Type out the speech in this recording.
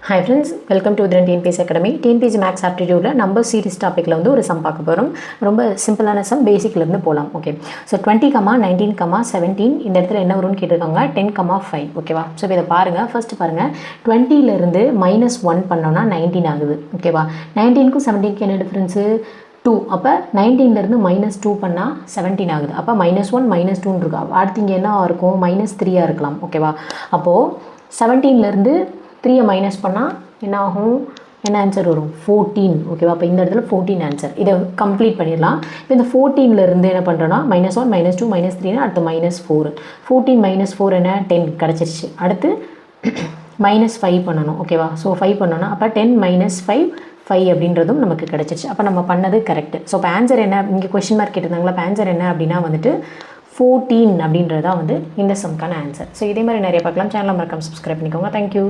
Hi friends, welcome to Udharan TNPSC Academy. TNPSC Max Aptitude number series topic la ஒரு sum பார்க்க போறோம். ரொம்ப சிம்பிளான sum பேசிக்ல இருந்து போலாம். ஓகே. So 20, 19, 17 இந்த இடத்துல என்ன வரும்னு கேட்டிருக்காங்க 10, 5. ஓகேவா? So இத பாருங்க. ஃபர்ஸ்ட் பாருங்க 20 ல இருந்து -1 பண்ணோம்னா 19 ஆகுது. ஓகேவா? 19 க்கும் 17 க்கு என்ன டிஃபரன்ஸ் 2. அப்ப 19 ல இருந்து -2 பண்ணா 17 ஆகுது. அப்ப -1 -2 இருக்கு. அடுத்து இங்க என்ன இருக்கும் -3 ஆ இருக்கலாம். ஓகேவா? அப்போ 17 ல இருந்து 3 மைனஸ் பண்ணால் என்ன ஆகும் என்ன ஆன்சர் வரும் 14. ஓகேவா? அப்போ இந்த இடத்துல 14 ஆன்சர். இதை கம்ப்ளீட் பண்ணிடலாம். இப்போ இந்த 14 இருந்து என்ன பண்ணுறோன்னா -1 -2 -3 அடுத்து -4. 14 - 4 என்ன 10 கிடச்சிருச்சு. அடுத்து -5 பண்ணணும். ஓகேவா? ஸோ 5 பண்ணோன்னா அப்போ 10 - 5 அப்படின்றதும் நமக்கு கிடச்சிருச்சு. அப்போ நம்ம பண்ணது கரெக்ட். ஸோ இப்போ ஆன்சர் என்ன இங்கே கொஸ்டின் மார்க் கேட்டிருந்தாங்களா? இப்போ ஆன்சர் என்ன அப்படின்னா வந்துட்டு 14 அப்படின்றதான் வந்து இந்த சம்க்கான ஆன்சர். ஸோ இதே மாதிரி நிறைய பார்க்கலாம். சேனலை மறக்காம சப்ஸ்கிரைப் பண்ணிக்கோங்க. தேங்க்யூ.